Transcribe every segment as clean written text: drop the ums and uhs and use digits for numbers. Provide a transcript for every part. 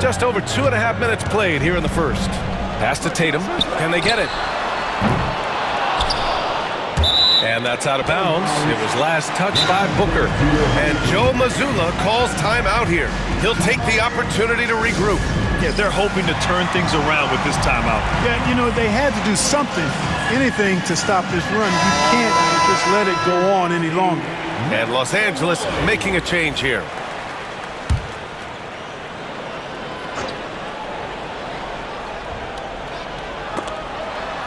Just over 2.5 minutes played here in the first. Pass to Tatum. Can they get it? And that's out of bounds. It was last touched by Booker. And Joe Mazzulla calls timeout here. He'll take the opportunity to regroup. Yeah, they're hoping to turn things around with this timeout. Yeah, you know, they had to do something, anything to stop this run. You can't just let it go on any longer. And Los Angeles making a change here.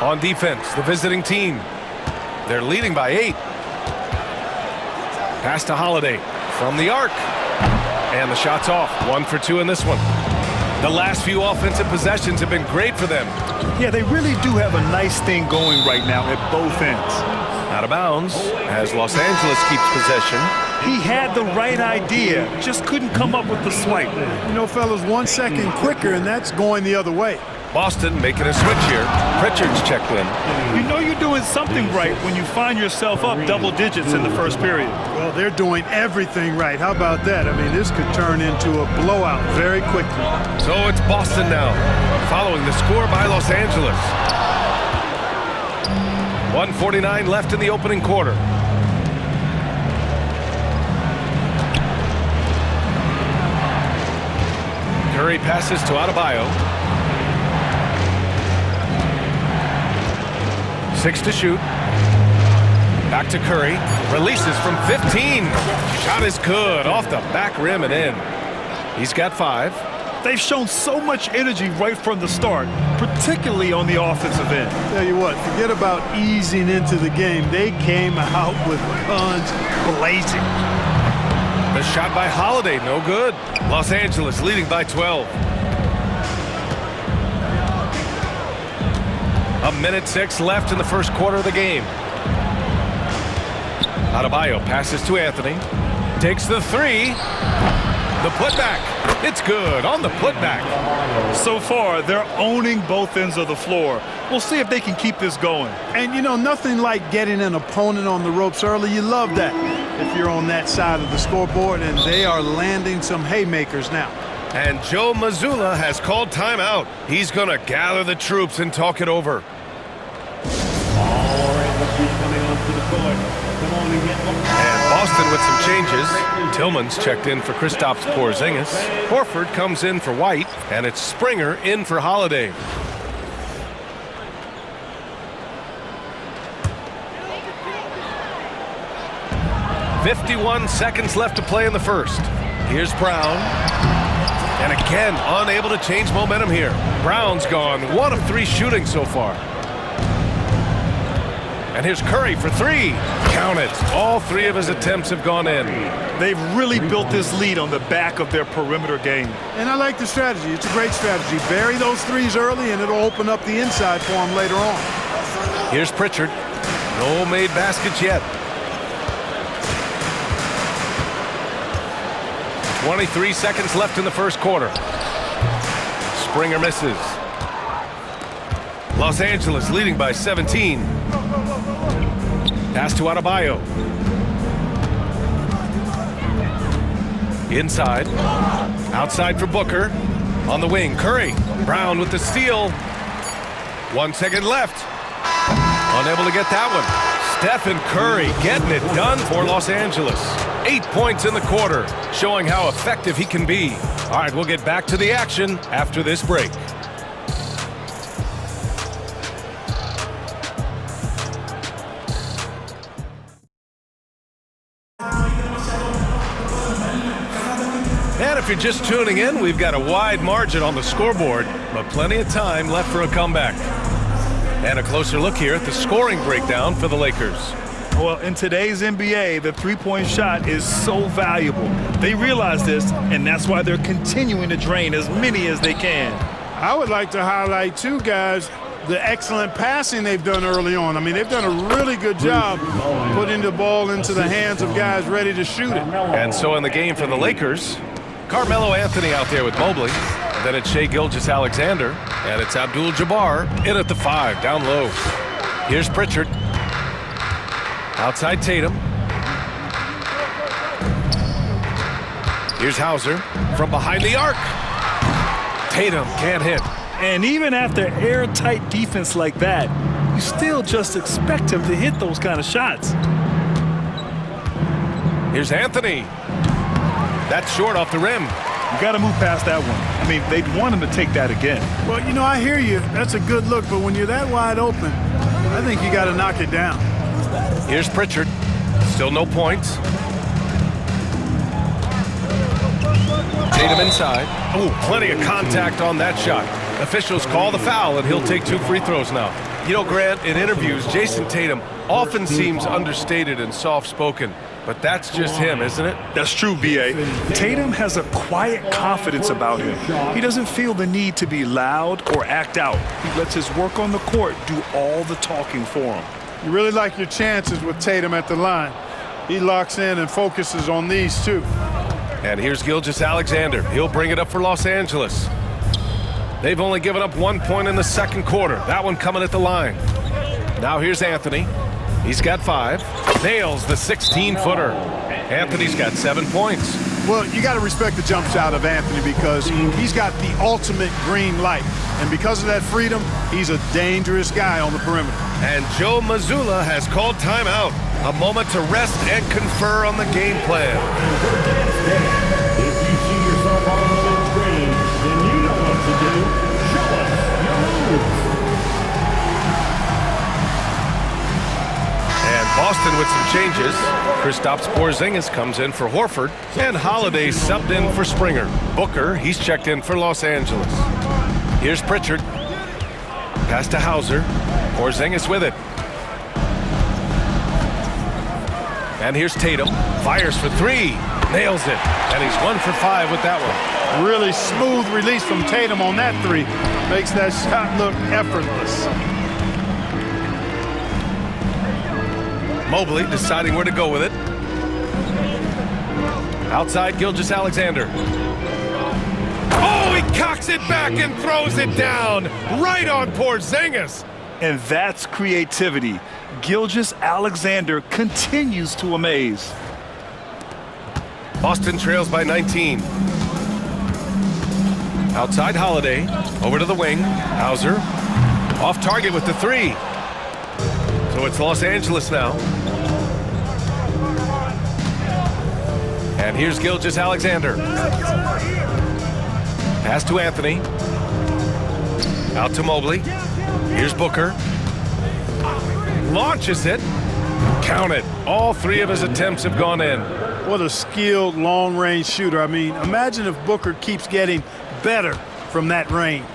On defense, the visiting team. They're leading by 8. Pass to Holiday from the arc. And the shot's off. 1 for 2 in this one. The last few offensive possessions have been great for them. Yeah, they really do have a nice thing going right now at both ends. Out of bounds as Los Angeles keeps possession. He had the right idea, just couldn't come up with the swipe. You know, fellas, 1 second quicker, and that's going the other way. Boston making a switch here. Pritchard's checked in. You know you're doing something right when you find yourself up double digits in the first period. Well, they're doing everything right. How about that? I mean, this could turn into a blowout very quickly. So it's Boston now, following the score by Los Angeles. 1:49 left in the opening quarter. Curry passes to Adebayo. 6 to shoot. Back to Curry. Releases from 15. Shot is good. Off the back rim and in. He's got 5. They've shown so much energy right from the start, particularly on the offensive end. Tell you what, forget about easing into the game. They came out with guns blazing. The shot by Holiday, no good. Los Angeles leading by 12. 1:06 left in the first quarter of the game. Adebayo passes to Anthony. Takes the 3. The putback. It's good on the putback. So far, they're owning both ends of the floor. We'll see if they can keep this going. And, you know, nothing like getting an opponent on the ropes early. You love that if you're on that side of the scoreboard, and they are landing some haymakers now. And Joe Mazzulla has called timeout. He's going to gather the troops and talk it over. And Boston with some changes. Tillman's checked in for Kristaps Porzingis. Horford comes in for White, and it's Springer in for Holiday. "51 seconds left to play in the first. Here's Brown. And again, unable to change momentum here. Brown's gone 1 of 3 shooting so far. And here's Curry for 3. Count it. All 3 of his attempts have gone in. They've really built this lead on the back of their perimeter game. And I like the strategy. It's a great strategy. Bury those 3s early, and it'll open up the inside for them later on. Here's Pritchard. No made baskets yet. 23 seconds left in the first quarter. Springer misses. Los Angeles leading by 17. Pass to Adebayo. Inside. Outside for Booker. On the wing, Curry. Brown with the steal. 1 second left. Unable to get that one. Stephen Curry getting it done for Los Angeles. 8 points in the quarter, showing how effective he can be. All right, we'll get back to the action after this break. And if you're just tuning in, we've got a wide margin on the scoreboard, but plenty of time left for a comeback. And a closer look here at the scoring breakdown for the Lakers. Well, in today's NBA, the three-point shot is so valuable. They realize this, and that's why they're continuing to drain as many as they can. I would like to highlight, too, guys, the excellent passing they've done early on. I mean, they've done a really good job putting the ball into the hands of guys ready to shoot it. And so in the game for the Lakers, Carmelo Anthony out there with Mobley. Then it's Shai Gilgeous-Alexander, and it's Abdul-Jabbar in at the 5, down low. Here's Pritchard. Outside Tatum. Here's Hauser from behind the arc. Tatum can't hit. And even after airtight defense like that, you still just expect him to hit those kind of shots. Here's Anthony. That's short off the rim. You got to move past that one. I mean, they'd want him to take that again. Well, you know, I hear you. That's a good look, but when you're that wide open, I think you got to knock it down. Here's Pritchard. Still no points. Tatum inside. Oh, plenty of contact on that shot. Officials call the foul, and he'll take 2 free throws now. You know, Grant, in interviews, Jason Tatum often seems understated and soft-spoken, but that's just him, isn't it? That's true, B.A. Tatum has a quiet confidence about him. He doesn't feel the need to be loud or act out. He lets his work on the court do all the talking for him. You really like your chances with Tatum at the line. He locks in and focuses on these two. And here's Gilgeous-Alexander. He'll bring it up for Los Angeles. They've only given up 1 point in the second quarter. That one coming at the line. Now here's Anthony. He's got 5. Nails the 16-footer. Anthony's got 7 points. Well, you got to respect the jump shot of Anthony because he's got the ultimate green light. And because of that freedom, he's a dangerous guy on the perimeter. And Joe Mazzulla has called timeout. A moment to rest and confer on the game plan. If you see yourself on the screen, then you know what to do. Show us your moves. And Boston with some changes. Kristaps Porzingis comes in for Horford, and Holiday subbed in for Springer. Booker, he's checked in for Los Angeles. Here's Pritchard. Pass to Hauser. Porzingis with it. And here's Tatum. Fires for 3. Nails it. And he's 1 for 5 with that one. Really smooth release from Tatum on that 3. Makes that shot look effortless. Mobley deciding where to go with it. Outside, Gilgeous-Alexander. Oh, he cocks it back and throws it down. Right on Porzingis. And that's creativity. Gilgeous-Alexander continues to amaze. Boston trails by 19. Outside Holiday. Over to the wing. Hauser. Off target with the 3. So it's Los Angeles now. And here's Gilgeous-Alexander. Pass to Anthony. Out to Mobley. Here's Booker. Launches it. Count it. All 3 of his attempts have gone in. What a skilled long-range shooter. I mean, imagine if Booker keeps getting better from that range.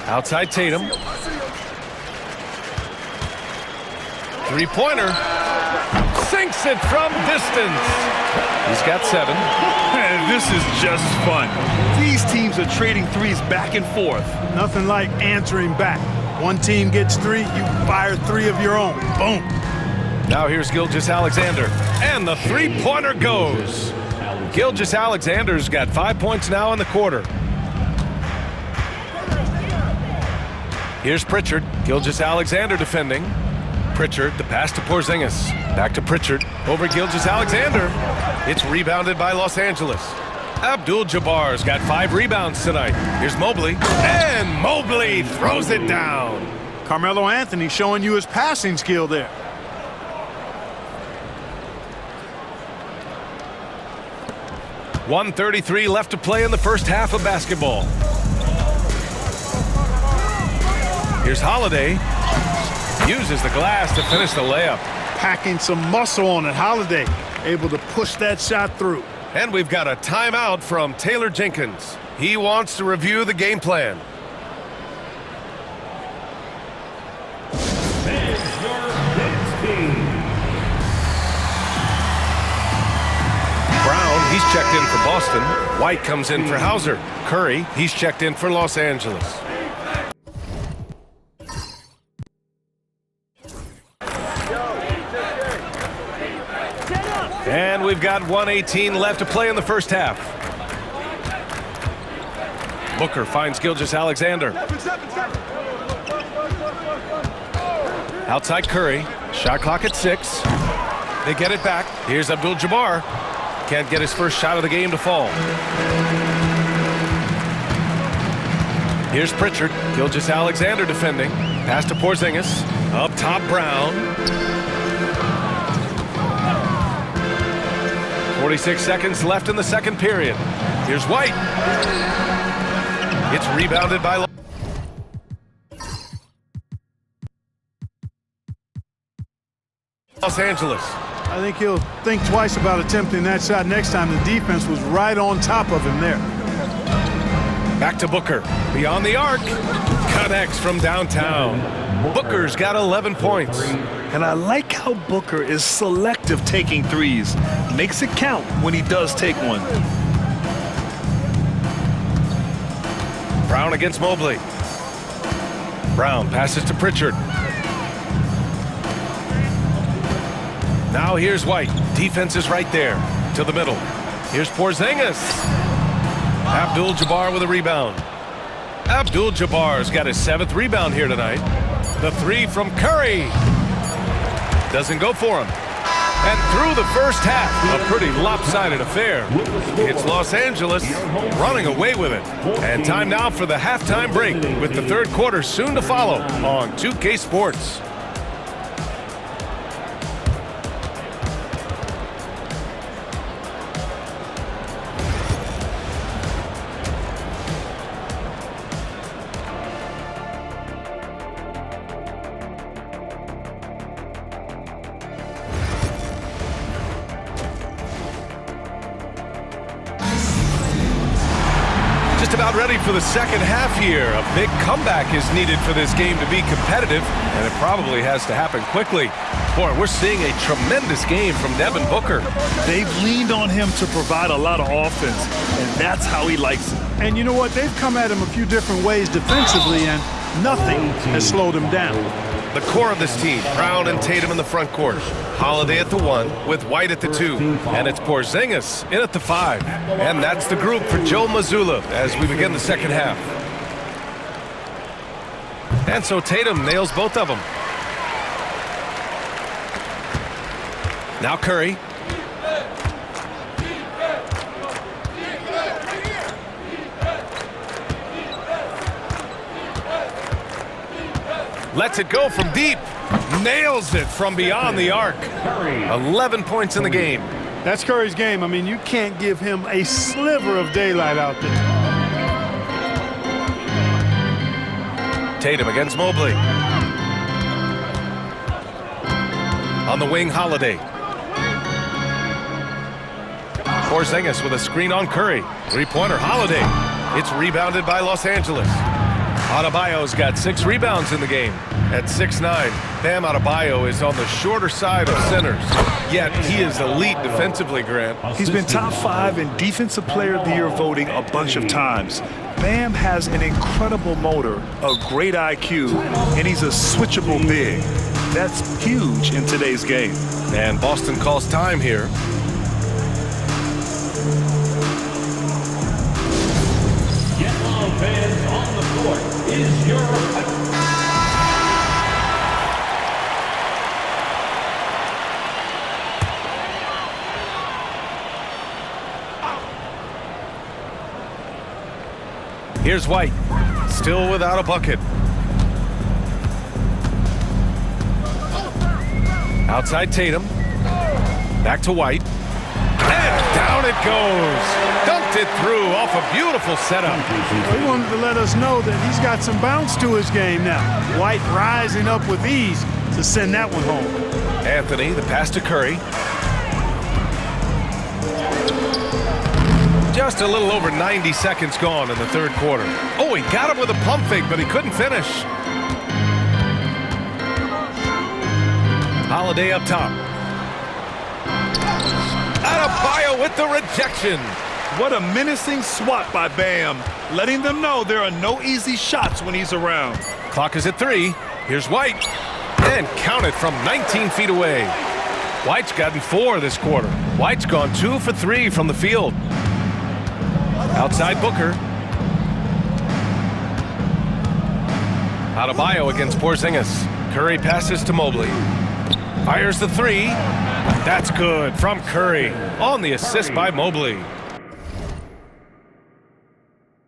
Outside Tatum. 3-pointer. Sinks it from distance. He's got 7. And this is just fun. These teams are trading threes back and forth. Nothing like answering back. One team gets 3, you fire 3 of your own. Boom. Now here's Gilgeous-Alexander. And the 3-pointer goes. Gilgeous-Alexander's got 5 points now in the quarter. Here's Pritchard. Gilgeous-Alexander defending. Pritchard, the pass to Porzingis. Back to Pritchard. Over Gilgeous-Alexander. It's rebounded by Los Angeles. Abdul-Jabbar's got 5 rebounds tonight. Here's Mobley. And Mobley throws it down. Carmelo Anthony showing you his passing skill there. .133 left to play in the first half of basketball. Here's Holiday. Uses the glass to finish the layup. Packing some muscle on it. Holiday able to push that shot through. And we've got a timeout from Taylor Jenkins. He wants to review the game plan. Brown, he's checked in for Boston. White comes in for Hauser. Curry, he's checked in for Los Angeles. And we've got 1:18 left to play in the first half. Booker finds Gilgeous-Alexander. Outside Curry. Shot clock at 6. They get it back. Here's Abdul-Jabbar. Can't get his first shot of the game to fall. Here's Pritchard. Gilgeous-Alexander defending. Pass to Porzingis. Up top, Brown. 46 seconds left in the second period. Here's White. It's rebounded by Los Angeles. I think he'll think twice about attempting that shot next time. The defense was right on top of him there. Back to Booker. Beyond the arc. Connects from downtown. Booker's got 11 points. And I like how Booker is selective taking threes. Makes it count when he does take one. Brown against Mobley. Brown passes to Pritchard. Now here's White. Defense is right there. To the middle. Here's Porzingis. Abdul-Jabbar with a rebound. Abdul-Jabbar's got his 7th rebound here tonight. The 3 from Curry. Doesn't go for him. And through the first half, a pretty lopsided affair. It's Los Angeles running away with it. And time now for the halftime break, with the third quarter soon to follow on 2K Sports. Just about ready for the second half here. A big comeback is needed for this game to be competitive, and it probably has to happen quickly. Boy, we're seeing a tremendous game from Devin Booker. They've leaned on him to provide a lot of offense, and that's how he likes it. And you know what? They've come at him a few different ways defensively, and nothing has slowed him down. The core of this team, Brown and Tatum in the front court. Holiday at the 1 with White at the 2. And it's Porzingis in at the 5. And that's the group for Joe Mazzulla as we begin the second half. And so Tatum nails both of them. Now Curry. Lets it go from deep. Nails it from beyond the arc. 11 points in the game. That's Curry's game. I mean, you can't give him a sliver of daylight out there. Tatum against Mobley. On the wing, Holiday. Porzingis with a screen on Curry. Three-pointer, Holiday. It's rebounded by Los Angeles. Adebayo's got 6 rebounds in the game. At 6'9", Bam Adebayo is on the shorter side of centers. Yet he is elite defensively, Grant. He's been top 5 in Defensive Player of the Year voting a bunch of times. Bam has an incredible motor, a great IQ, and he's a switchable big. That's huge in today's game. And Boston calls time here. Yellow fans on the court is your... Here's White, still without a bucket. Outside Tatum, back to White, and down it goes. Dunked it through off a beautiful setup. He wanted to let us know that he's got some bounce to his game now. White rising up with ease to send that one home. Anthony, the pass to Curry. Just a little over 90 seconds gone in the third quarter. Oh, he got him with a pump fake, but he couldn't finish. Holiday up top. Adebayo with the rejection. What a menacing swat by Bam, letting them know there are no easy shots when he's around. Clock is at 3. Here's White. And count it from 19 feet away. White's gotten 4 this quarter. White's gone 2 for 3 from the field. Outside Booker. Adebayo against Porzingis. Curry passes to Mobley. Fires the 3. That's good from Curry on the assist by Mobley.